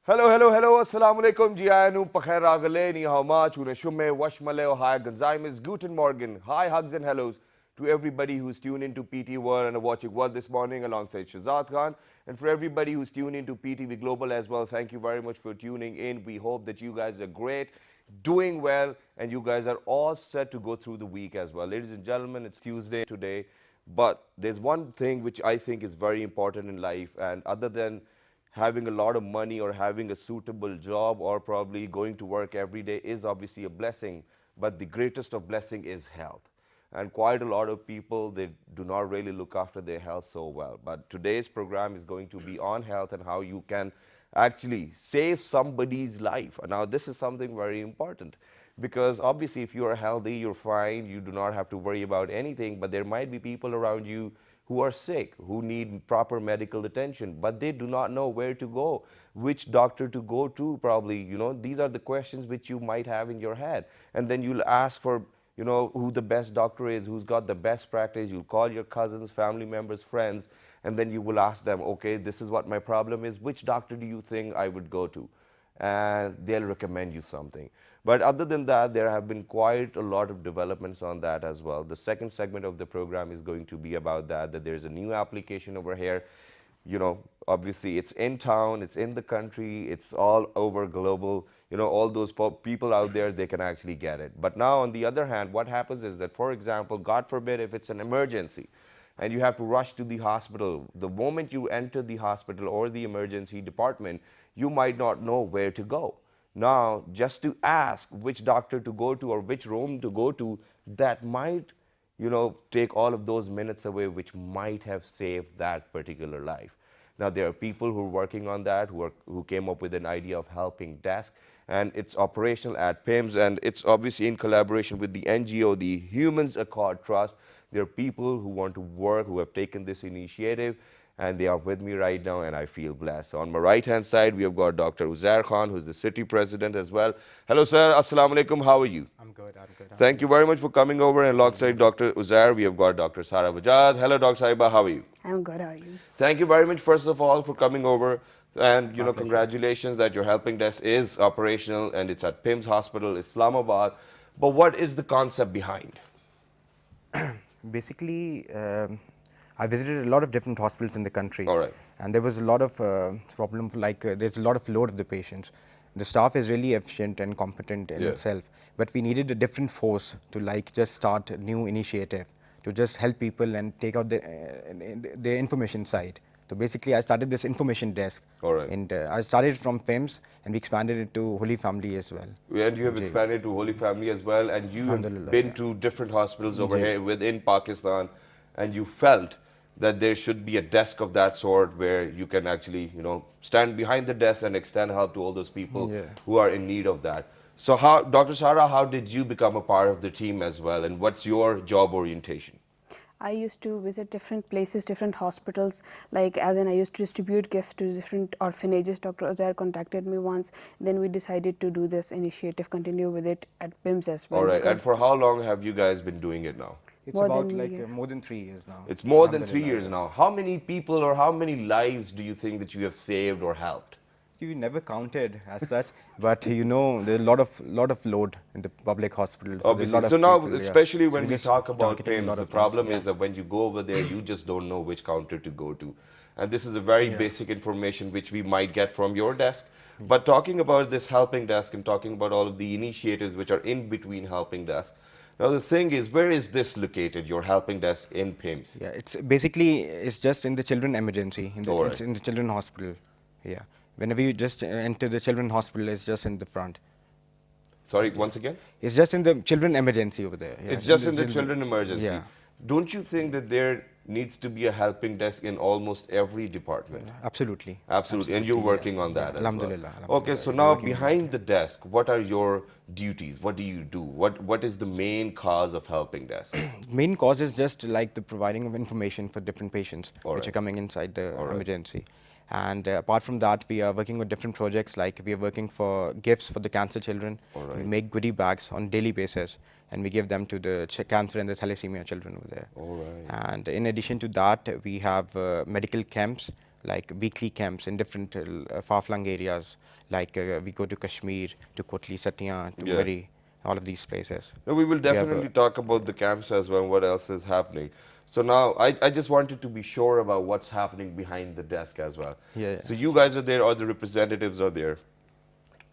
Hello, hello, hello. Assalamu alaikum. Jianu pakhair agale ni hauma chune shumme washmale hi gonzaimis guten morgen. Hi hugs and hellos to everybody who's tuned into PT World and watching World this morning alongside Shazad Khan, and for everybody who's tuned into PTV Global as well. Thank you very much for tuning in. We hope that you guys are great, doing well, and you guys are all set to go through the week as well. Ladies and gentlemen, it's Tuesday today, but there's one thing which I think is very important in life, and other than having a lot of money or having a suitable job or probably going to work every day is obviously a blessing, but the greatest of blessing is health. And quite a lot of people, they do not really look after their health so well. But today's program is going to be on health and how you can actually save somebody's life. Now, this is something very important because obviously if you're healthy, you're fine, you do not have to worry about anything, but there might be people around you who are sick, who need proper medical attention, but they do not know where to go, which doctor to go to probably. These are the questions which you might have in your head. And then you'll ask for, who the best doctor is, who's got the best practice. You'll call your cousins, family members, friends, and then you will ask them, okay, this is what my problem is. Which doctor do you think I would go to? And they'll recommend you something. But other than that, there have been quite a lot of developments on that as well. The second segment of the program is going to be about that there's a new application over here. Obviously it's in town, it's in the country, it's all over global. All those people out there, they can actually get it. But now on the other hand, what happens is that, for example, God forbid if it's an emergency and you have to rush to the hospital, the moment you enter the hospital or the emergency department, you might not know where to go. Now, just to ask which doctor to go to or which room to go to, that might, take all of those minutes away, which might have saved that particular life. Now, there are people who are working on that, who came up with an idea of helping desk, and it's operational at PIMS, and it's obviously in collaboration with the NGO, the Humans Accord Trust. There are people who want to work, who have taken this initiative, and they are with me right now, and I feel blessed. So on my right-hand side, we have got Dr. Uzair Khan, who's the city president as well. Hello, sir. Assalamu alaikum. How are you? I'm good. Thank you very much for coming over. And alongside Dr. Uzair, we have got Dr. Sidra Wajahat. Hello, Dr. Saiba. How are you? I'm good. How are you? Thank you very much, first of all, for coming over. And, congratulations that your helping desk is operational and it's at PIMS Hospital, Islamabad. But what is the concept behind? Basically, I visited a lot of different hospitals in the country. All right. And there was a lot of problem, there's a lot of load of the patients. The staff is really efficient and competent in itself, but we needed a different force to just start a new initiative to just help people and take out the information side. So basically, I started this information desk. All right. And I started from PIMS, and we expanded it to Holy Family as well. And you have expanded to Holy Family as well, and you have been to different hospitals over here within Pakistan, and you felt that there should be a desk of that sort where you can actually, stand behind the desk and extend help to all those people who are in need of that. So how, Dr. Sara, how did you become a part of the team as well, and what's your job orientation? I used to visit different places, different hospitals, I used to distribute gifts to different orphanages. Dr. Uzair contacted me once, then we decided to do this initiative, continue with it at PIMS as well. All right, and for how long have you guys been doing it now? It's about more than 3 years now. It's more than 3 years now. How many people or how many lives do you think that you have saved or helped? You never counted as such, but there's a lot of load in the public hospitals. Obviously. So now, especially when we talk about PIMS, the problem is that when you go over there, you just don't know which counter to go to. And this is a very basic information which we might get from your desk. But talking about this helping desk and talking about all of the initiatives which are in between helping desk, now the thing is, where is this located, your helping desk in PIMS? Yeah, it's just in the children emergency, it's in the children hospital. Yeah. Whenever you just enter the children hospital, it's just in the front. Sorry, once again? It's just in the children emergency over there. Yeah. It's just in the children emergency. Yeah. Don't you think that there needs to be a helping desk in almost every department? Absolutely. Absolutely. And you're working on that as well. Alhamdulillah. Okay, so now behind the desk, what are your duties? What do you do? What is the main cause of helping desk? Main cause is just the providing of information for different patients which are coming inside the emergency. And apart from that, we are working with different projects, we are working for gifts for the cancer children. We make goodie bags on daily basis, and we give them to the cancer and the thalassemia children over there. And in addition to that, we have medical camps like weekly camps in different far-flung areas. Like we go to Kashmir, to Kotli, Satya, to Yeah. Murray, all of these places. No, we will We have definitely talk about the camps as well and what else is happening. So now, I just wanted to be sure about what's happening behind the desk as well. Yeah, So you guys are there, or the representatives are there.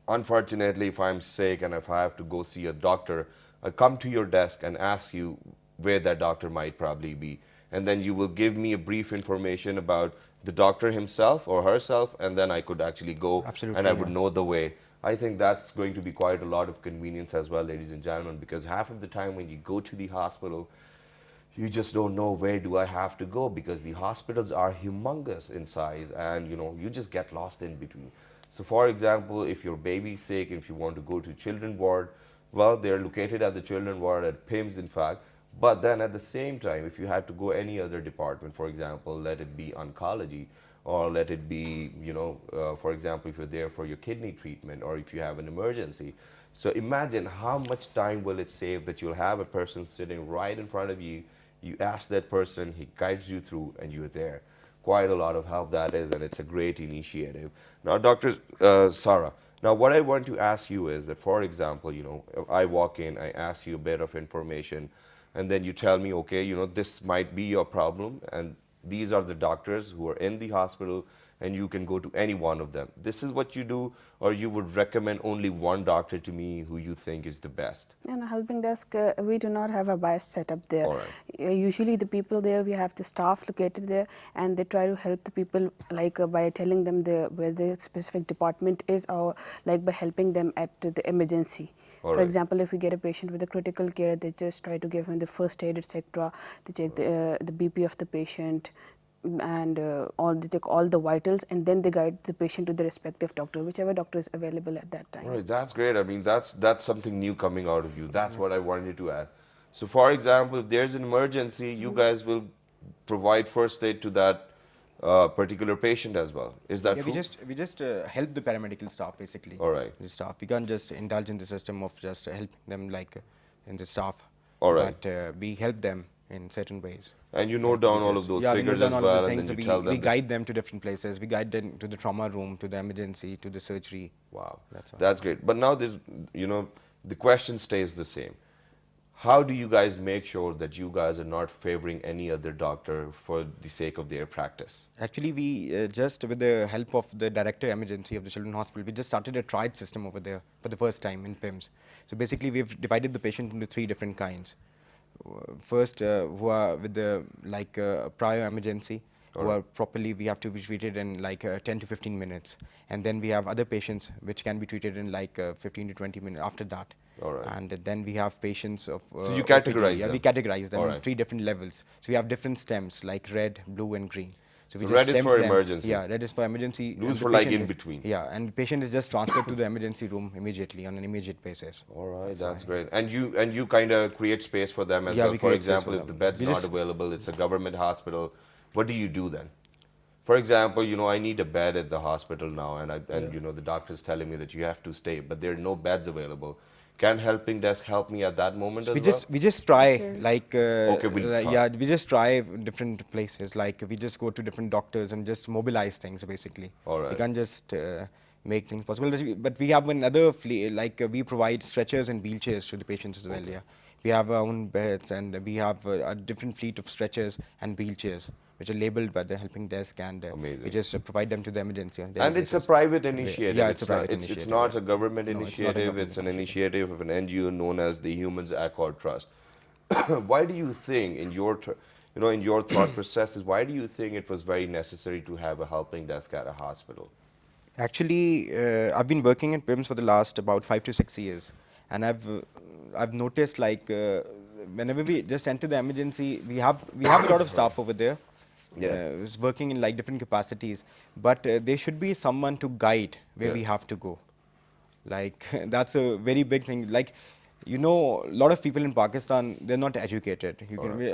Unfortunately, if I'm sick and if I have to go see a doctor, I come to your desk and ask you where that doctor might probably be. And then you will give me a brief information about the doctor himself or herself, and then I could actually go and I Absolutely, would yeah. know the way. I think that's going to be quite a lot of convenience as well, ladies and gentlemen, because half of the time when you go to the hospital, you just don't know where do I have to go, because the hospitals are humongous in size, and you just get lost in between. So for example, if your baby's sick, if you want to go to children ward, well, they're located at the children ward at PIMS, in fact. But then at the same time, if you had to go any other department, for example, let it be oncology, or let it be, for example, if you're there for your kidney treatment, or if you have an emergency. So imagine how much time will it save that you'll have a person sitting right in front of you. You ask that person, he guides you through, and you're there. Quite a lot of help that is, and it's a great initiative. Now, Dr. Sarah, now what I want to ask you is that, for example, if I walk in, I ask you a bit of information, and then you tell me, okay, this might be your problem, and these are the doctors who are in the hospital, and you can go to any one of them. This is what you do, or you would recommend only one doctor to me who you think is the best? In a helping desk, we do not have a bias setup there. All right. Usually the people there, we have the staff located there, and they try to help the people like by telling them where the specific department is, or like by helping them at the emergency. All For right. example, if we get a patient with a critical care, they just try to give him the first aid, etc. They check the BP of the patient, and they check all the vitals, and then they guide the patient to the respective doctor, whichever doctor is available at that time. All right, that's great. I mean, that's something new coming out of you. That's what I wanted to add. So, for example, if there's an emergency, you guys will provide first aid to that particular patient as well. Is that Yeah, true? we just help the paramedical staff basically. All right. The staff. We can't just indulge in the system of just helping them like in the staff. All right. But we help them in certain ways. And you note down all of those Yeah, we figures note as down all of well, the and things. then you We, tell them. we that- guide them to different places. We guide them to the trauma room, to the emergency, to the surgery. Wow, That's all. that's great. But now the question stays the same. How do you guys make sure that you guys are not favoring any other doctor for the sake of their practice? Actually, we just, with the help of the director emergency of the children's hospital, we just started a triage system over there for the first time in PIMS. So basically, we've divided the patient into 3 different kinds. First, who are with the prior emergency, who are properly, we have to be treated in 10 to 15 minutes. And then we have other patients which can be treated in 15 to 20 minutes after that. All right. And then we have patients of So you OPD. categorize Yeah, them? we categorize them All in right. 3 different levels. So we have different stems like red, blue, and green. So We just red is stemp for them. emergency. Yeah, red is for emergency. Blue and is the for, like, patient in is- between. Yeah, and the patient is just transferred to the emergency room immediately on an immediate basis. All right, that's great. And you kind of create space for them as Yeah, well. we For create space example, for if the them. bed's We not just- available, it's a government hospital. What do you do then? For example, I need a bed at the hospital now, and the doctor's telling me that you have to stay, but there are no beds available. Can helping desk help me at that moment as well? We just try we'll try. yeah, we just try different places. Like we just go to different doctors and just mobilize things basically. All right. We can't just make things possible. But we have another we provide stretchers and wheelchairs to the patients as well. Yeah, we have our own beds, and we have a different fleet of stretchers and wheelchairs which are labeled by the helping desk, and Amazing. we just provide them to the emergency. On a daily And it's a basis. private initiative. Yeah, it's a private It's initiative, not yeah. a government No, it's not a initiative. government It's an initiative of an NGO known as the Humans Accord Trust. Why do you think, in your thought processes, why do you think it was very necessary to have a helping desk at a hospital? Actually, I've been working in PIMS for the last about 5 to 6 years, and I've noticed whenever we just enter the emergency, we have a lot of staff over there. Yeah. Who's working in different capacities, but there should be someone to guide where Yeah. we have to go. That's a very big thing. A lot of people in Pakistan, they're not educated.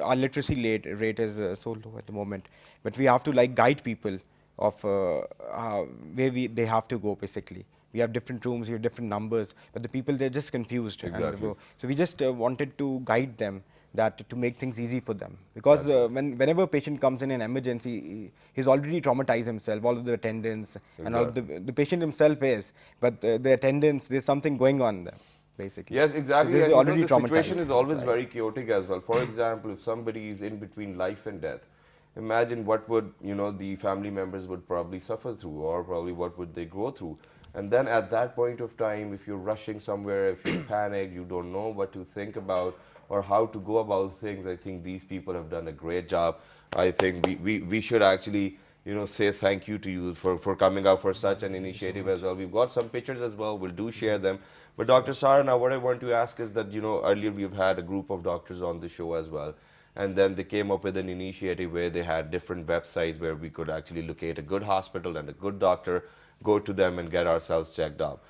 Our literacy rate is so low at the moment, but we have to guide people of where they have to go basically. We have different rooms, we have different numbers, but the people, they're just confused. Exactly. So we just wanted to guide them that to make things easy for them. Because whenever a patient comes in an emergency, he's already traumatized himself, all of the attendants and all of the patient himself is, but the attendants, there's something going on there, basically. Yes, exactly. So And already the situation traumatized is always inside. very chaotic as well. For example, if somebody is in between life and death, imagine what would, the family members would probably suffer through, or probably what would they go through. And then at that point of time, if you're rushing somewhere, if you're panicked, you don't know what to think about or how to go about things, I think these people have done a great job. I think we should actually, say thank you to you for coming out for such an initiative as well. We've got some pictures as well. We'll do share them. But Dr. Sara, now what I want to ask is that, earlier we've had a group of doctors on the show as well. And then they came up with an initiative where they had different websites where we could actually locate a good hospital and a good doctor, go to them and get ourselves checked up.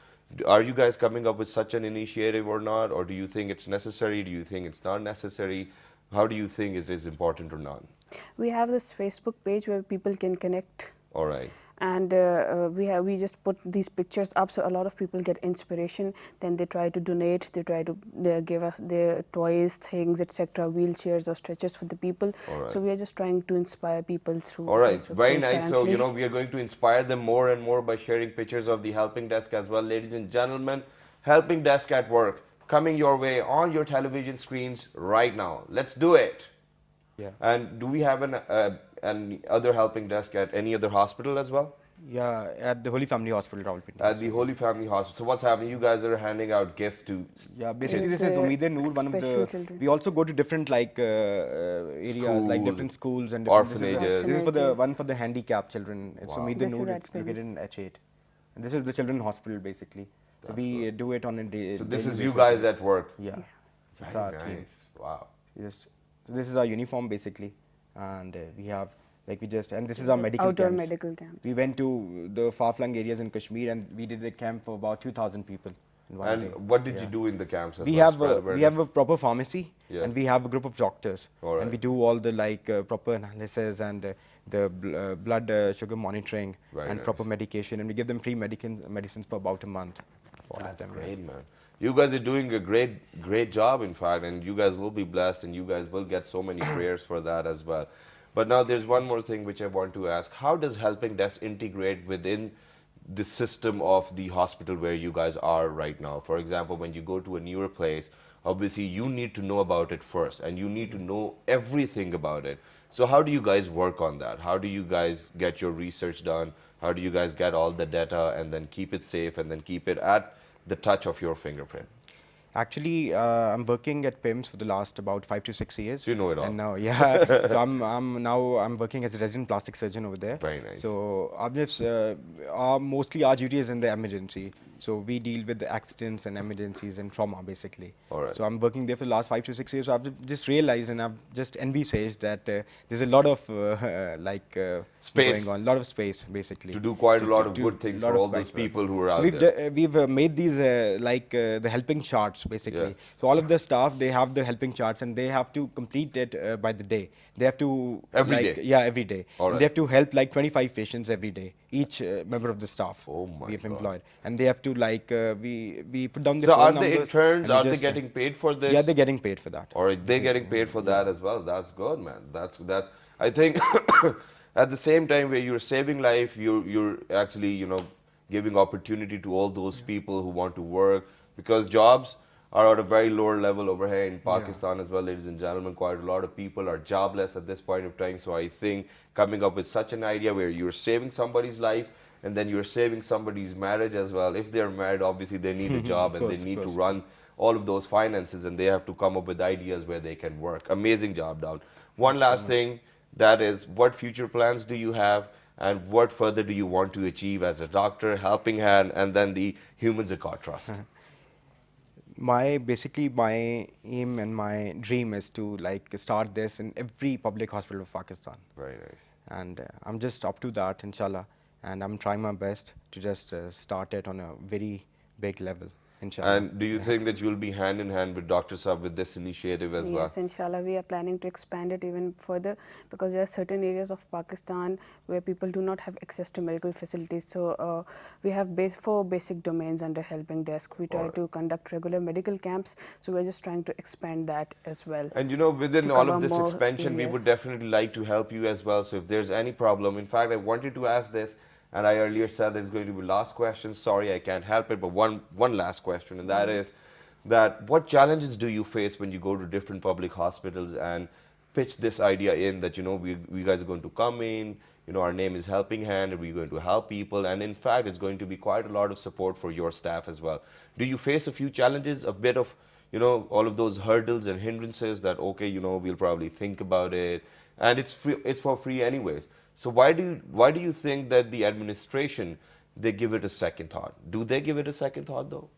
Are you guys coming up with such an initiative or not? Or do you think it's necessary? Do you think it's not necessary? How do you think it is important or not? We have this Facebook page where people can connect. All right. And we just put these pictures up, so a lot of people get inspiration. Then they try to donate, they try to give us their toys, things, etc., wheelchairs or stretchers for the people. Right. So we are just trying to inspire people through All right, Facebook very page nice. currently. So, we are going to inspire them more and more by sharing pictures of the helping desk as well. Ladies and gentlemen, helping desk at work coming your way on your television screens right now. Let's do it. Yeah. And do we have an other helping desk at any other hospital as well? Yeah, at the Holy Family Hospital, Rawalpindi. At the Holy Family Hospital. So what's happening? You guys are handing out gifts to... Yeah, basically this It's, is Umeed Noor, one of special the... children. We also go to different areas, like different schools and different... orphanages. This is for the Orphanages. one for the handicapped children. It's Wow. Umeed This is Noor, at it's located PIMS. in H8. And this is the children's hospital, basically. So we do it on a day. So this daily is you basis. guys at work? Yeah. Very It's our team. nice. Wow. Yes. So this is our uniform, basically. And we have, and this is our medical Outdoor camps. medical camps. We went to the far-flung areas in Kashmir and we did a camp for about 2,000 people in one day. And what did you do in the camps? as We well? have Spread we awareness? have a proper pharmacy, Yeah. and we have a group of doctors, All and we right. do all the proper analysis and the blood sugar monitoring Very and nice. proper medication, and we give them free medicines for about a month. for all of That's them. great, man. You guys are doing a great job, in fact, and you guys will be blessed, and you guys will get so many prayers for that as well. But now there's one more thing which I want to ask. How does Helping Desk integrate within the system of the hospital where you guys are right now? For example, when you go to a newer place, obviously you need to know about it first, and you need to know everything about it. So how do you guys work on that? How do you guys get your research done? How do you guys get all the data and then keep it safe and then keep it at the touch of your fingerprint? Actually, I'm working at PIMS for the last about 5 to 6 years. So you know it all. And now, yeah. So I'm working as a resident plastic surgeon over there. Very nice. So mostly our duty is in the emergency. So we deal with the accidents and emergencies and trauma, basically. All right. So I'm working there for the last 5 to 6 years. So I've just realized and I've just envisaged that there's a lot of Space. going on, a lot of space, basically. To do quite a lot of do good things lot for of all those quite- people who are out So we've there. we've made these the helping charts, basically. Yeah. So all of the staff, they have the helping charts and they have to complete it by the day. They have to Every day? Yeah, every day. All And right. they have to help 25 patients every day. Each member of the staff. Oh my we have God. employed, and they have to we put down the So phone are the numbers interns, and we are they just, getting paid for this? Yeah, they're getting paid for that. Or they're getting paid for that as well. That's good, man. That. I think at the same time where you're saving life, you're actually giving opportunity to all those people who want to work, because jobs are at a very lower level over here in Pakistan as well, ladies and gentlemen. Quite a lot of people are jobless at this point of time. So I think coming up with such an idea where you're saving somebody's life and then you're saving somebody's marriage as well. If they're married, obviously they need a job and course, they need of to course. run all of those finances, and they have to come up with ideas where they can work. Amazing job, Daud. One last thing, that is, what future plans do you have, and what further do you want to achieve as a doctor, helping hand, and then the Humans Accord Trust? Basically my aim and my dream is to start this in every public hospital of Pakistan. Very nice. And I'm just up to that, inshallah, and I'm trying my best to just start it on a very big level inshallah. And do you think that you'll be hand in hand with Dr. Saab with this initiative as well? Yes, inshallah, we are planning to expand it even further, because there are certain areas of Pakistan where people do not have access to medical facilities. So we have 4 basic domains under Helping Desk. We try Alright. to conduct regular medical camps, so we're just trying to expand that as well. And you know, within to all of cover this more expansion, we areas. would definitely like to help you as well. So if there's any problem, in fact, I wanted to ask this, and I earlier said there's going to be last question. Sorry, I can't help it, but one last question, and that is that what challenges do you face when you go to different public hospitals and pitch this idea in that, you know, we guys are going to come in, you know, our name is Helping Hand, and we're going to help people, and in fact, it's going to be quite a lot of support for your staff as well. Do you face a few challenges, a bit of, you know, all of those hurdles and hindrances that, okay, you know, we'll probably think about it, and it's free, it's for free anyways. So why do you think that the administration, they give it a second thought? Do they give it a second thought though?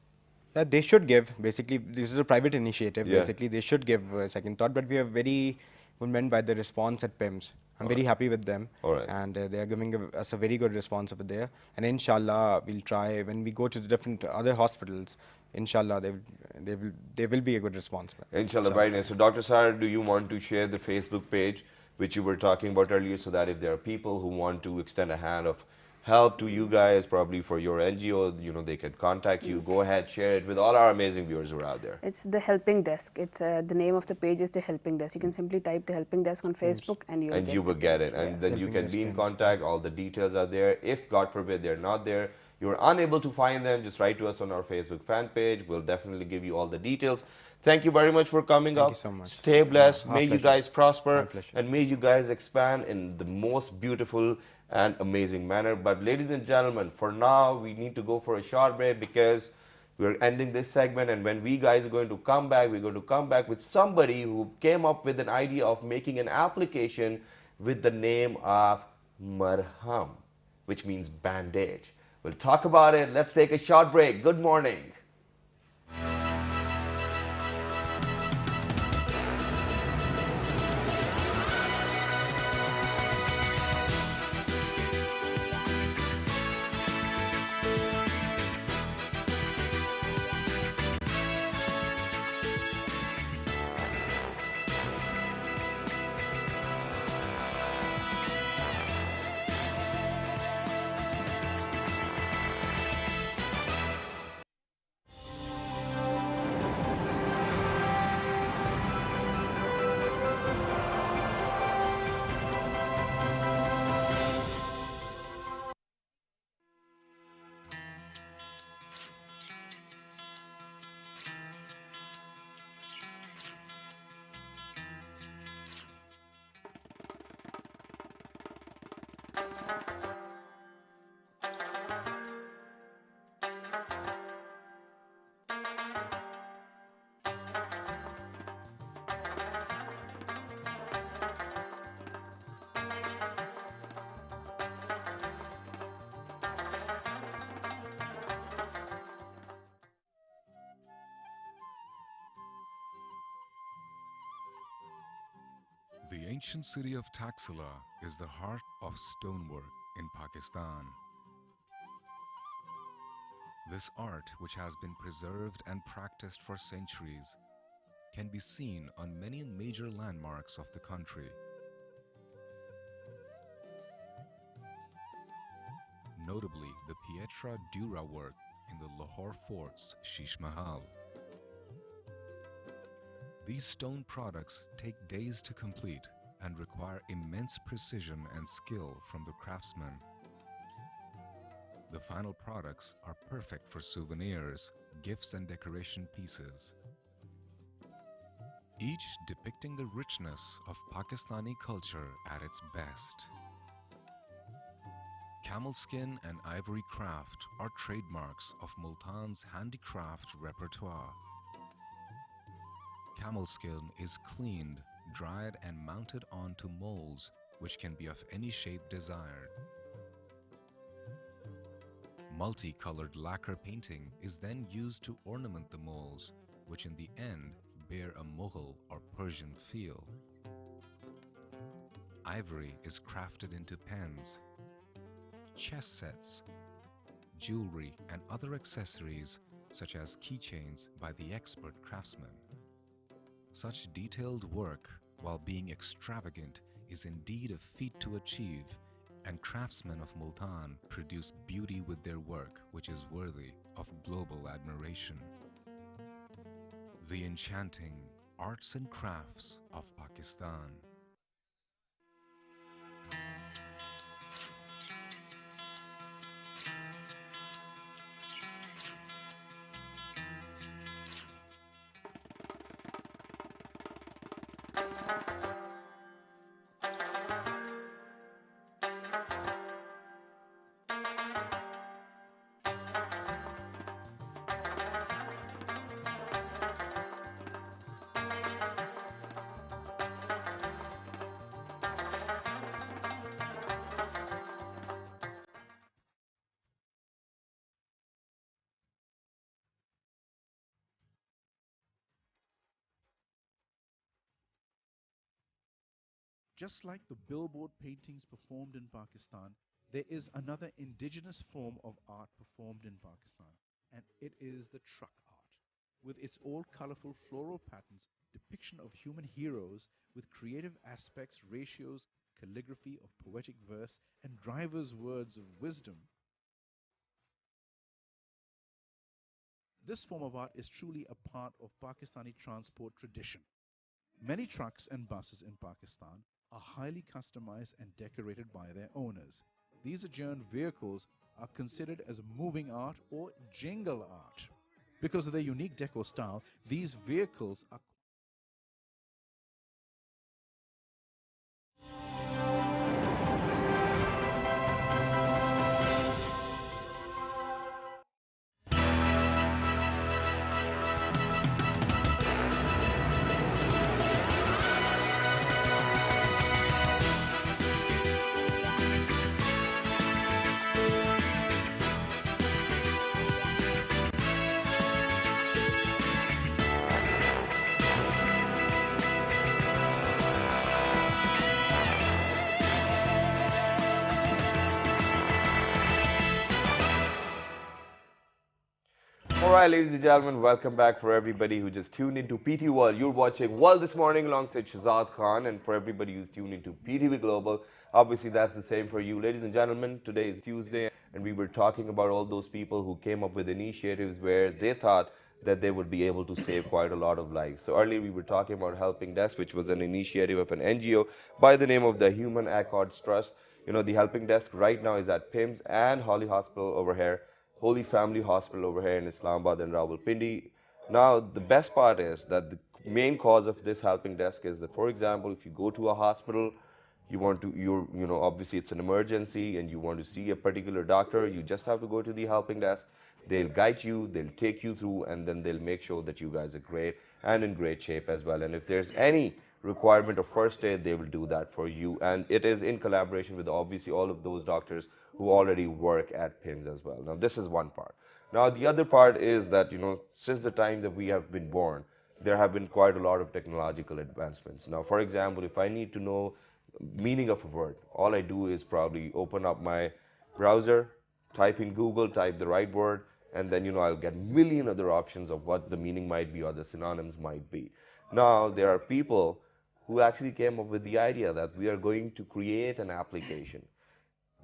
Yeah, they should give. Basically, this is a private initiative. Yeah. Basically, they should give a second thought. But we are very meant by the response at PIMS. I'm very happy with them. Alright. And they are giving us a very good response over there. And inshallah, we'll try when we go to the different other hospitals. Inshallah, there will be a good response. Inshallah, very nice. So Dr. Sar, do you want to share the Facebook page which you were talking about earlier, so that if there are people who want to extend a hand of help to you guys, probably for your NGO, you know, they could contact you. Go ahead, share it with all our amazing viewers who are out there. It's the Helping Desk. It's the name of the page is the Helping Desk. You can simply type the Helping Desk on Facebook and you will get it. And then you Helping can Desk be in PIMS. contact. All the details are there. If, God forbid, they're not there, you're unable to find them, just write to us on our Facebook fan page. We'll definitely give you all the details. Thank you very much for coming up. Thank you so much. Stay blessed. Our May you pleasure. guys prosper. My pleasure. And may you guys expand in the most beautiful and amazing manner. But ladies and gentlemen, for now, we need to go for a short break because we're ending this segment. And when we guys are going to come back, we're going to come back with somebody who came up with an idea of making an application with the name of MARHAM, which means bandage. We'll talk about it. Let's take a short break. Good morning. The ancient city of Taxila is the heart of stonework in Pakistan. This art, which has been preserved and practiced for centuries, can be seen on many major landmarks of the country. Notably, the Pietra Dura work in the Lahore Fort's Sheesh Mahal. These stone products take days to complete and require immense precision and skill from the craftsman. The final products are perfect for souvenirs, gifts and decoration pieces, each depicting the richness of Pakistani culture at its best. Camel skin and ivory craft are trademarks of Multan's handicraft repertoire. Camel skin is cleaned, dried and mounted onto molds which can be of any shape desired. Multicolored lacquer painting is then used to ornament the molds, which in the end bear a Mughal or Persian feel. Ivory is crafted into pens. Chess sets, jewelry and other accessories such as keychains by the expert craftsman. Such detailed work, while being extravagant, is indeed a feat to achieve, and craftsmen of Multan produce beauty with their work which is worthy of global admiration. The enchanting arts and crafts of Pakistan. Just like the billboard paintings performed in Pakistan, there is another indigenous form of art performed in Pakistan, and it is the truck art. With its all colorful floral patterns, depiction of human heroes with creative aspects, ratios, calligraphy of poetic verse, and drivers' words of wisdom. This form of art is truly a part of Pakistani transport tradition. Many trucks and buses in Pakistan are highly customized and decorated by their owners. These adjourned vehicles are considered as moving art or jingle art. Because of their unique deco style, these vehicles are Alright, ladies and gentlemen, welcome back for everybody who just tuned into PT World. You're watching World This Morning alongside Shazad Khan, and for everybody who's tuned into PTV Global, obviously that's the same for you. Ladies and gentlemen, today is Tuesday, and we were talking about all those people who came up with initiatives where they thought that they would be able to save quite a lot of lives. So earlier we were talking about Helping Desk, which was an initiative of an NGO by the name of the Human Accords Trust. You know, the Helping Desk right now is at PIMS and Holly Hospital over here, Holy Family Hospital over here in Islamabad and Rawalpindi. Now, the best part is that the main cause of this helping desk is that, for example, if you go to a hospital, obviously it's an emergency and you want to see a particular doctor, you just have to go to the helping desk. They'll guide you, they'll take you through, and then they'll make sure that you guys are great and in great shape as well. And if there's any requirement of first aid, they will do that for you. And it is in collaboration with obviously all of those doctors who already work at PIMS as well. Now, this is one part. Now, the other part is that, since the time that we have been born, there have been quite a lot of technological advancements. Now, for example, if I need to know meaning of a word, all I do is probably open up my browser, type in Google, type the right word, and then I'll get million other options of what the meaning might be or the synonyms might be. Now there are people who actually came up with the idea that we are going to create an application.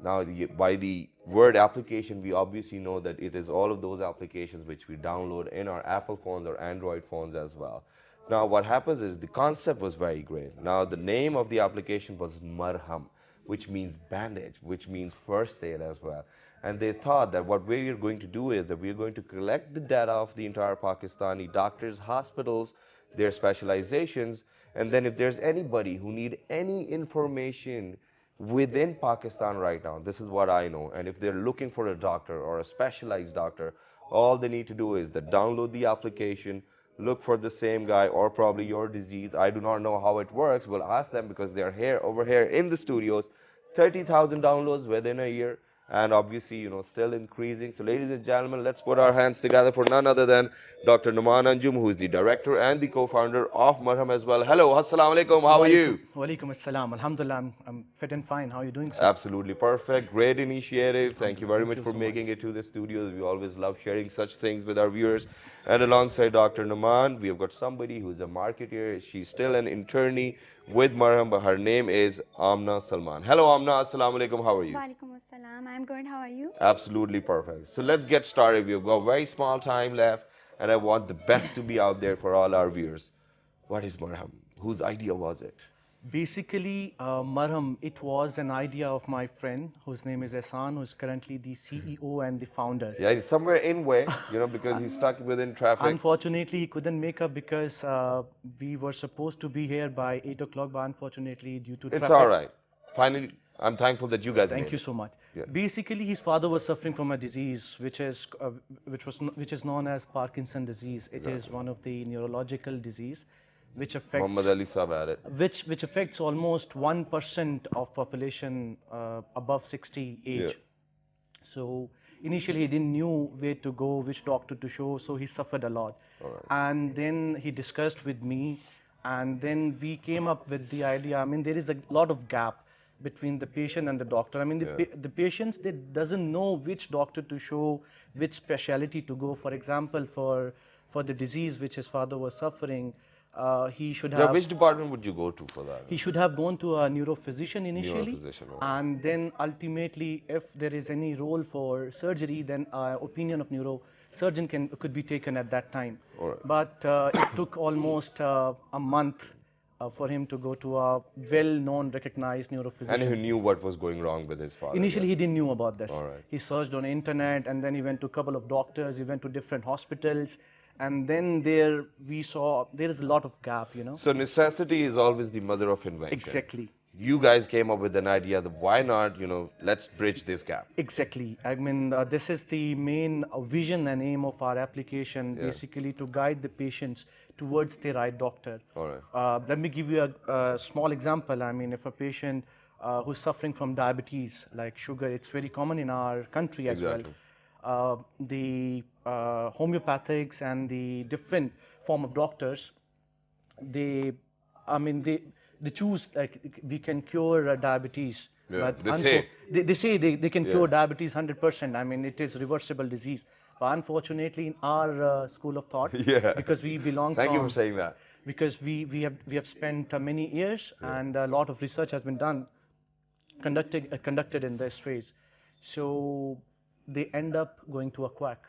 Now, by the word application, we obviously know that it is all of those applications which we download in our Apple phones or Android phones as well. Now, what happens is the concept was very great. Now, the name of the application was MARHAM, which means bandage, which means first aid as well. And they thought that what we are going to do is that we are going to collect the data of the entire Pakistani doctors, hospitals, their specializations, and then if there's anybody who need any information within Pakistan right now, this is what I know, and if they're looking for a doctor or a specialized doctor, all they need to do is that download the application, look for the same guy or probably your disease. I do not know how it works. We'll ask them because they're here over here in the studios. 30,000 downloads within a year. and obviously, still increasing. So, ladies and gentlemen, let's put our hands together for none other than Dr. Nouman Anjum, who is the director and the co-founder of Marham as well. Hello, assalamu alaikum. How are you? Walaikum assalam. Alhamdulillah, I'm fit and fine. How are you doing, sir? Absolutely perfect. Great initiative. Thank you very Thank much you for so making much. it to the studios. We always love sharing such things with our viewers. And alongside Dr. Nouman, we have got somebody who's a marketer. She's still an internee with Marham, but her name is Amna Salman. Hello, Amna. Assalamu alaikum. How are you? Walaikum assalam. I'm good. How are you? Absolutely perfect. So let's get started. We've got very small time left, and I want the best to be out there for all our viewers. What is Marham? Whose idea was it? Basically, Marham, it was an idea of my friend whose name is Ehsan, who's currently the CEO and the founder. Yeah, he's somewhere in way, because he's stuck within traffic. Unfortunately, he couldn't make up because we were supposed to be here by 8 o'clock, but unfortunately, due to It's traffic. all right. Finally, I'm thankful that you guys made Thank you it. so much. Yeah. Basically, his father was suffering from a disease which is known as Parkinson disease. It is one of the neurological disease which affects Muhammad Ali Sahab had it. which affects almost 1% of population above 60 age. Yeah. So initially he didn't knew where to go, which doctor to show, so he suffered a lot. Alright. And then he discussed with me, and then we came up with the idea. I mean, there is a lot of gap between the patient and the doctor. I mean, the patients, they doesn't know which doctor to show, which specialty to go. For example, for the disease which his father was suffering, he should have. Which department would you go to for that? He should have gone to a neurophysician initially, Neurophysician, right. and then ultimately, if there is any role for surgery, then opinion of neurosurgeon could be taken at that time. Alright. But it took almost a month for him to go to a well-known, recognized neurophysician. And he knew what was going wrong with his father. Initially, he didn't know about this. Alright. He searched on the internet, and then he went to a couple of doctors. He went to different hospitals, and then there we saw there is a lot of gap. So necessity is always the mother of invention. Exactly. You guys came up with an idea that why not, let's bridge this gap. Exactly. I mean, this is the main vision and aim of our application, basically to guide the patients towards the right doctor. All right. Let me give you a small example. I mean, if a patient who's suffering from diabetes, like sugar, it's very common in our country as Exactly. well. The homeopathics and the different form of doctors, they choose like we can cure diabetes. Yeah, But they say. they can cure diabetes 100%. I mean, it is reversible disease. But unfortunately, in our school of thought, Yeah. because we belong Thank from, you for saying that. because we have spent many years and a lot of research has been done, conducted in this phase. So they end up going to a quack.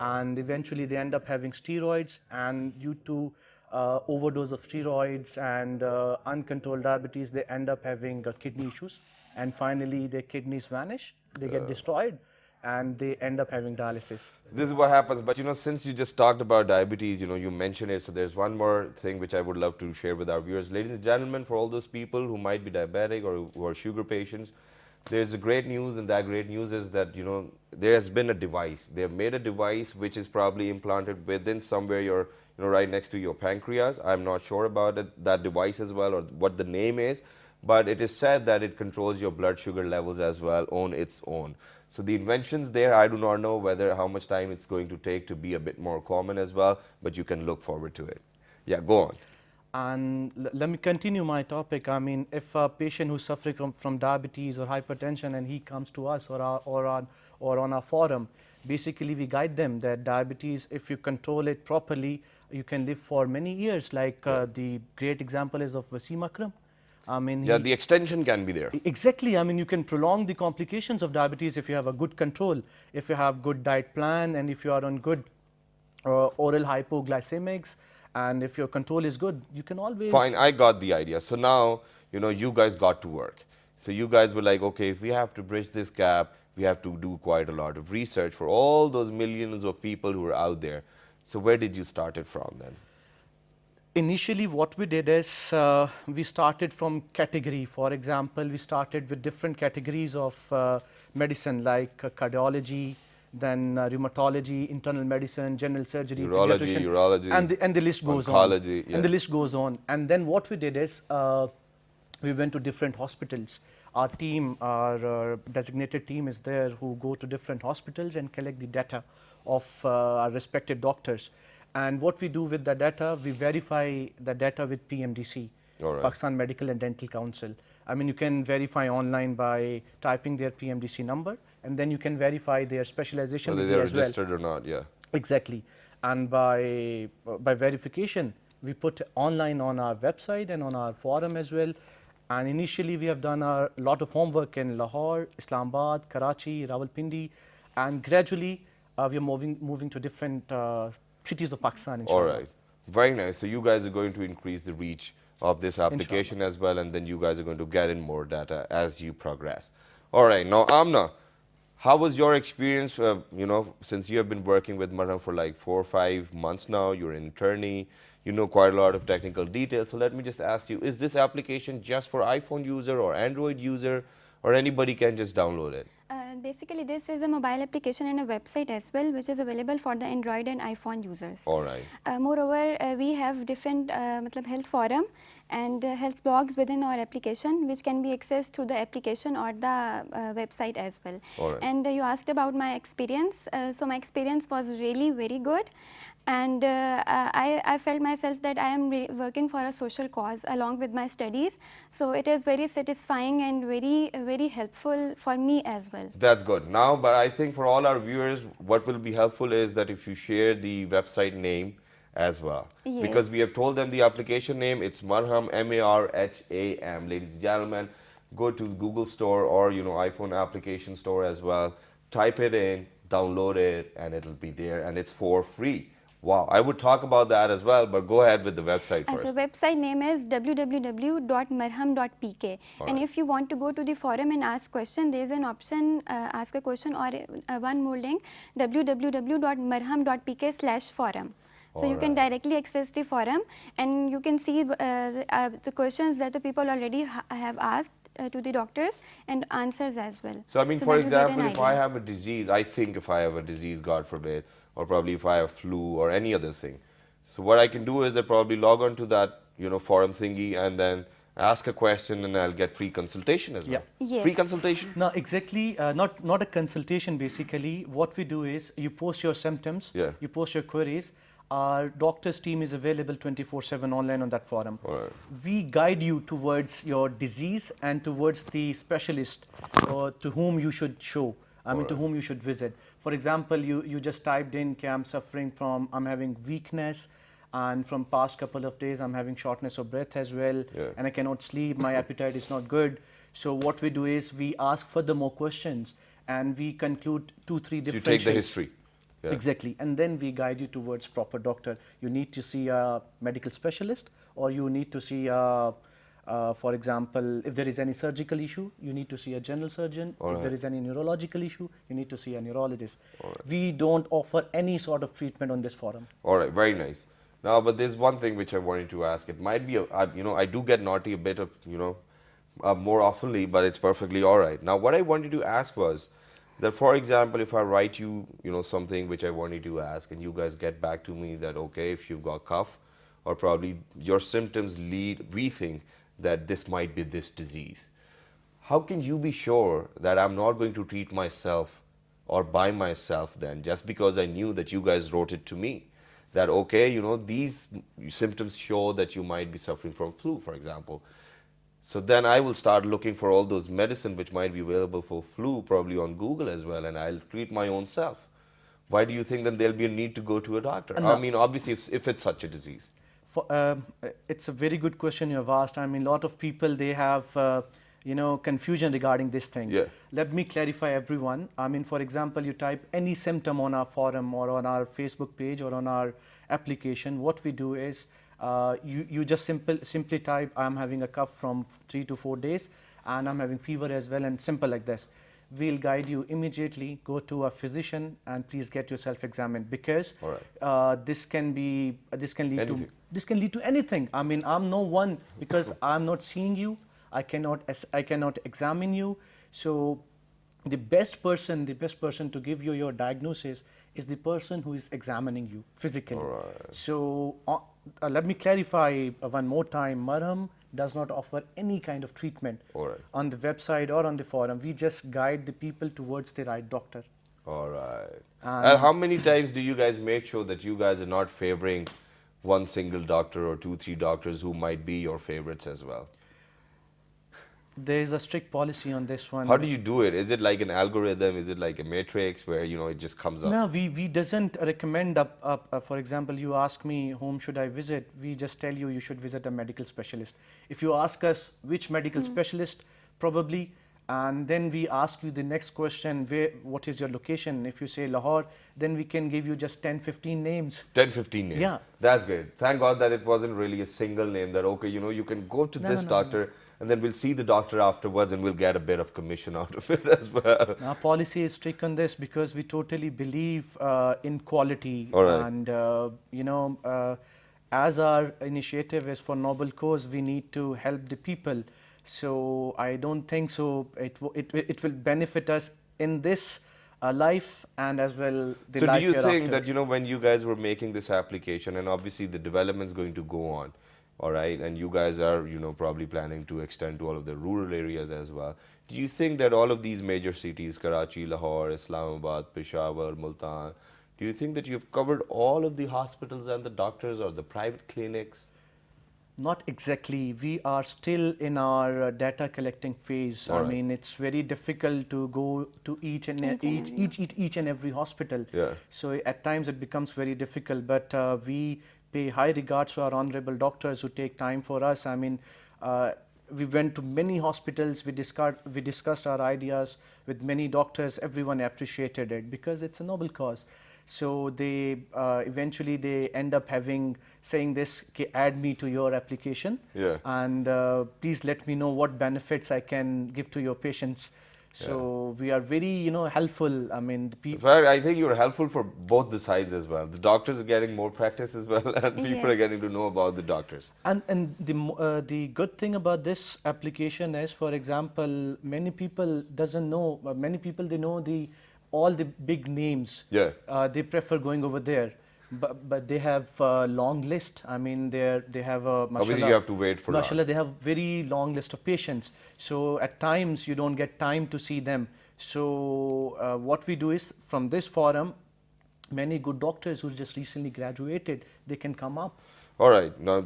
And eventually they end up having steroids, and due to overdose of steroids and uncontrolled diabetes, they end up having kidney issues, and finally their kidneys vanish, they get destroyed, and they end up having dialysis. This is what happens. But since you just talked about diabetes, you mentioned it. So there's one more thing which I would love to share with our viewers. Ladies and gentlemen, for all those people who might be diabetic or who are sugar patients, there's a great news, and that great news is that, there has been a device. They have made a device which is probably implanted within somewhere right next to your pancreas. I'm not sure about that device as well, or what the name is, but it is said that it controls your blood sugar levels as well on its own. So the inventions there, I do not know how much time it's going to take to be a bit more common as well, but you can look forward to it. Yeah, go on. And let me continue my topic. I mean, if a patient who's suffering from diabetes or hypertension and he comes to us or on our forum, basically we guide them that diabetes, if you control it properly, you can live for many years. Like the great example is of Wasim Akram. I mean, the extension can be there. Exactly. I mean, you can prolong the complications of diabetes if you have a good control, if you have good diet plan, and if you are on good oral hypoglycemics, and if your control is good, you can always... Fine, I got the idea. So now, you guys got to work. So you guys were like, okay, if we have to bridge this gap, we have to do quite a lot of research for all those millions of people who are out there. So where did you start it from then? Initially, what we did is we started from category. For example, we started with different categories of medicine, like cardiology, then rheumatology, internal medicine, general surgery, pediatrician, urology, and the list goes oncology, on. And the list goes on. And then what we did is We went to different hospitals. Our team, our designated team is there who go to different hospitals and collect the data of our respected doctors. And what we do with the data, we verify the data with PMDC, Pakistan Medical and Dental Council. I mean, you can verify online by typing their PMDC number, and then you can verify their specialization whether they're registered or not, yeah. Exactly. And by verification, we put online on our website and on our forum as well. And initially, we have done a lot of homework in Lahore, Islamabad, Karachi, Rawalpindi, and gradually we are moving to different cities of Pakistan. All right, very nice. So you guys are going to increase the reach of this application as well, and then you guys are going to get in more data as you progress. All right, now Amna, how was your experience? You know, since you have been working with MARHAM for like 4 or 5 months now, you're an attorney. You know quite a lot of technical details. So let me just ask you, is this application just for iPhone user or Android user, or anybody can just download it? Basically, this is a mobile application and a website as well, which is available for the Android and iPhone users. All right. Moreover, we have different health forum and health blogs within our application, which can be accessed through the application or the website as well. All right. And you asked about my experience. So my experience was really very good. And I felt myself that I am working for a social cause along with my studies. So it is very satisfying and very helpful for me as well. That's good. Now, but I think for all our viewers, what will be helpful is that if you share the website name as well. Yes. Because we have told them the application name, it's MARHAM, M-A-R-H-A-M. Ladies and gentlemen, go to Google Store or, you know, iPhone application store as well. Type it in, download it, and it'll be there, and it's for free. Wow, I would talk about that as well, but go ahead with the website first. So website name is www.marham.pk. And if you want to go to the forum and ask question, there is an option, ask a question, or one more link, www.marham.pk/forum. So you can directly access the forum, and you can see the questions that the people already have asked to the doctors and answers as well. So I mean, for example, if I have a disease, I think if I have a disease, God forbid, or probably if I have flu or any other thing. So what I can do is I probably log on to that, you know, forum thingy and then ask a question, and I'll get free consultation as well. Yeah. Yes. Free consultation? No, exactly. Not a consultation. Basically, what we do is you post your symptoms, you post your queries. Our doctor's team is available 24/7 online on that forum. Right. We guide you towards your disease and towards the specialist to whom you should show. I mean, to whom you should visit. For example, you just typed in, I'm suffering from, I'm having weakness, and from past couple of days, I'm having shortness of breath as well, and I cannot sleep, my appetite is not good. So what we do is we ask furthermore questions, and we conclude 2-3 different. So you take the history. Yeah. Exactly, and then we guide you towards proper doctor. You need to see a medical specialist, or you need to see for example, if there is any surgical issue, you need to see a general surgeon. If there is any neurological issue, you need to see a neurologist. We don't offer any sort of treatment on this forum. All right, very nice. Now, but there's one thing which I wanted to ask. It might be, you know, I do get naughty a bit of, you know, more oftenly, but it's perfectly all right. Now, what I wanted to ask was that, for example, if I write you, you know, something which I wanted to ask, and you guys get back to me that, okay, if you've got cough, or probably your symptoms lead, we think that this might be this disease. How can you be sure that I'm not going to treat myself or by myself then, just because I knew that you guys wrote it to me? That, okay, you know, these symptoms show that you might be suffering from flu, for example. So then I will start looking for all those medicine which might be available for flu, probably on Google as well, and I'll treat my own self. Why do you think that there'll be a need to go to a doctor? I mean, obviously, if it's such a disease. It's a very good question you have asked. I mean, a lot of people, they have, you know, confusion regarding this thing. Yeah. Let me clarify everyone. I mean, for example, you type any symptom on our forum or on our Facebook page or on our application. What we do is you just simply type, I'm having a cough from 3 to 4 days, and I'm having fever as well, and simple like this. We'll guide you immediately, go to a physician, and please get yourself examined, because this can lead to anything. I mean, I'm no one, because I'm not seeing you. I cannot examine you. So the best person to give you your diagnosis is the person who is examining you physically. So let me clarify one more time. MARHAM does not offer any kind of treatment All right. on the website or on the forum. We just guide the people towards the right doctor. All right. And how many times do you guys make sure that you guys are not favoring one single doctor or 2-3 doctors who might be your favorites as well? There is a strict policy on this one. How do you do it? Is it like an algorithm? Is it like a matrix where, you know, it just comes up? No, we doesn't recommend for example, you ask me whom should I visit, we just tell you should visit a medical specialist. If you ask us which medical specialist, probably, and then we ask you the next question, what is your location? If you say Lahore, then we can give you just 10-15 names. 10-15 names? Yeah. That's great. Thank God that it wasn't really a single name that, okay, you know, you can go to this doctor and then we'll see the doctor afterwards and we'll get a bit of commission out of it as well. Our policy is strict on this because we totally believe in quality. All right. And, you know, as our initiative is for noble cause, we need to help the people. So I don't think so. It will benefit us in this life and as well the life So do you think hereafter. that, you know, when you guys were making this application, and obviously the development's going to go on, all right, and you guys are, you know, probably planning to extend to all of the rural areas as well. Do you think that all of these major cities, Karachi, Lahore, Islamabad, Peshawar, Multan, do you think that you've covered all of the hospitals and the doctors or the private clinics? Not exactly. We are still in our data collecting phase. All I right. mean, it's very difficult to go to each and every hospital. Yeah. So at times it becomes very difficult. But we pay high regards to our honorable doctors who take time for us. I mean, we went to many hospitals. We discussed our ideas with many doctors. Everyone appreciated it because it's a noble cause. So they eventually they end up saying this, add me to your application, Yeah. and please let me know what benefits I can give to your patients. So we are very, you know, helpful. I mean, the In people. fact, I think you're helpful for both the sides as well. The doctors are getting more practice as well, and people are Yes. getting to know about the doctors. And the good thing about this application is, for example, many people doesn't know. Many people they know all the big names. Yeah. They prefer going over there, but they have a long list. I mean, they have a Obviously, you have to wait for mashallah, long. they have very long list of patients. So at times you don't get time to see them. So what we do is from this forum, many good doctors who just recently graduated, they can come up. All right. Now,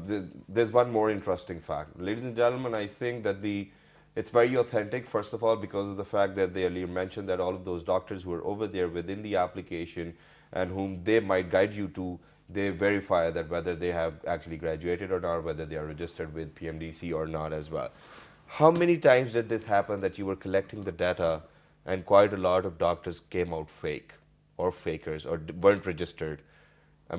there's one more interesting fact. Ladies and gentlemen, I think that it's very authentic, first of all, because of the fact that they earlier mentioned that all of those doctors who are over there within the application and whom they might guide you to, they verify that whether they have actually graduated or not, whether they are registered with PMDC or not as well. How many times did this happen that you were collecting the data and quite a lot of doctors came out fake or fakers or weren't registered,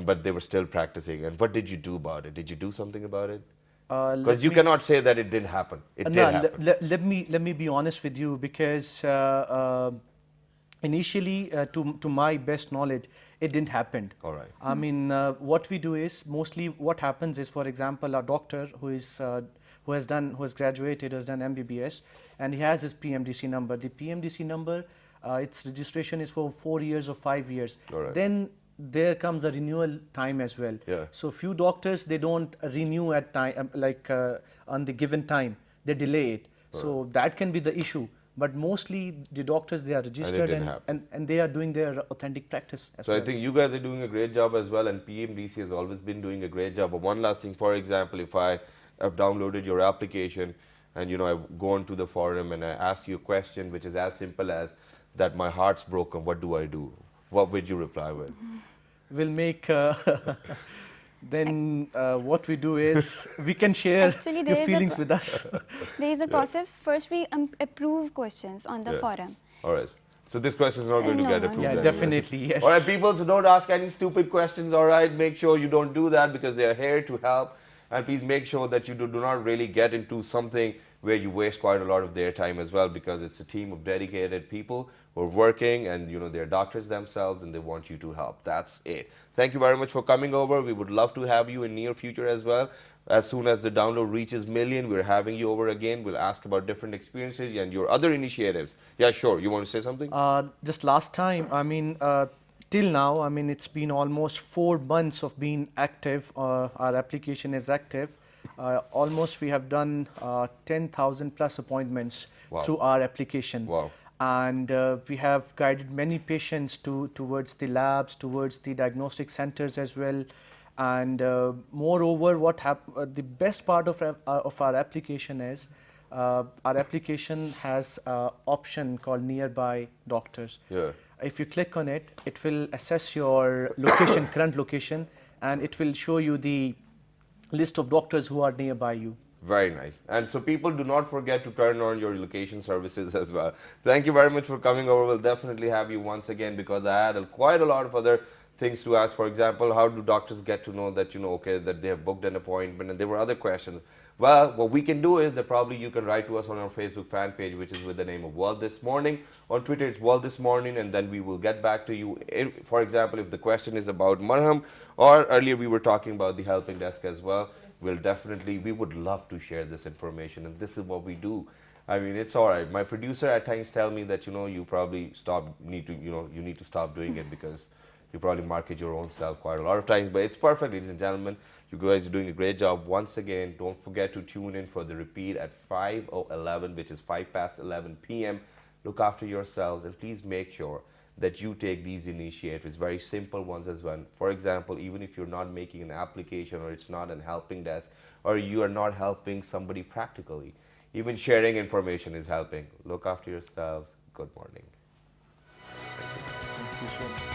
but they were still practicing? And what did you do about it? Did you do something about it? Because you cannot say that it didn't happen. It did happen. Let me be honest with you, because initially, to my best knowledge, it didn't happen. All right. I mean, what we do is mostly what happens is, for example, a doctor who has graduated, who has done MBBS, and he has his PMDC number. The PMDC number, its registration is for 4 years or 5 years. All right. Then there comes a renewal time as well. Yeah. So few doctors, they don't renew at time, on the given time, they delay it. So that can be the issue. But mostly the doctors, they are registered and they are doing their authentic practice as well. So I think you guys are doing a great job as well, and PMDC has always been doing a great job. But one last thing, for example, if I have downloaded your application and, you know, I go onto the forum and I ask you a question which is as simple as that my heart's broken, what do I do? What would you reply with? We'll make, then what we do is, we can share Actually, your feelings with us. There is a process. First, we approve questions on the forum. All right. So this question is not going to No, get no, approved. Yeah, anyway. definitely, yes. All right, people, so don't ask any stupid questions, all right? Make sure you don't do that because they are here to help. And please make sure that you do not really get into something where you waste quite a lot of their time as well, because it's a team of dedicated people who are working, and, you know, they're doctors themselves and they want you to help. That's it. Thank you very much for coming over. We would love to have you in near future as well. As soon as the download reaches 1 million, we're having you over again. We'll ask about different experiences and your other initiatives. Yeah, sure. You want to say something? Just last time, I mean, till now, I mean, it's been almost 4 months of being active. Our application is active. Almost we have done 10,000 plus appointments Wow. through our application. Wow. And we have guided many patients towards the labs, towards the diagnostic centers as well. And moreover, the best part of our application is our application has an option called nearby doctors. Yeah. If you click on it, it will assess your location, current location, and it will show you the list of doctors who are nearby you. Very nice. And so people, do not forget to turn on your location services as well. Thank you very much for coming over. We'll definitely have you once again, because I had quite a lot of other things to ask. For example, how do doctors get to know that, okay, that they have booked an appointment? And there were other questions. Well, what we can do is that probably you can write to us on our Facebook fan page, which is with the name of World This Morning. On Twitter, it's World This Morning, and then we will get back to you. For example, if the question is about Marham, or earlier we were talking about the helping desk as well, we would love to share this information, and this is what we do. I mean, it's all right. My producer at times tell me that, you probably you need to stop doing it, because you probably market your own self quite a lot of times, but it's perfect, ladies and gentlemen. You guys are doing a great job. Once again, don't forget to tune in for the repeat at 5:11, which is 5:11 p.m. Look after yourselves, and please make sure that you take these initiatives, very simple ones as well. For example, even if you're not making an application, or it's not an helping desk, or you are not helping somebody practically, even sharing information is helping. Look after yourselves. Good morning. Thank you so much.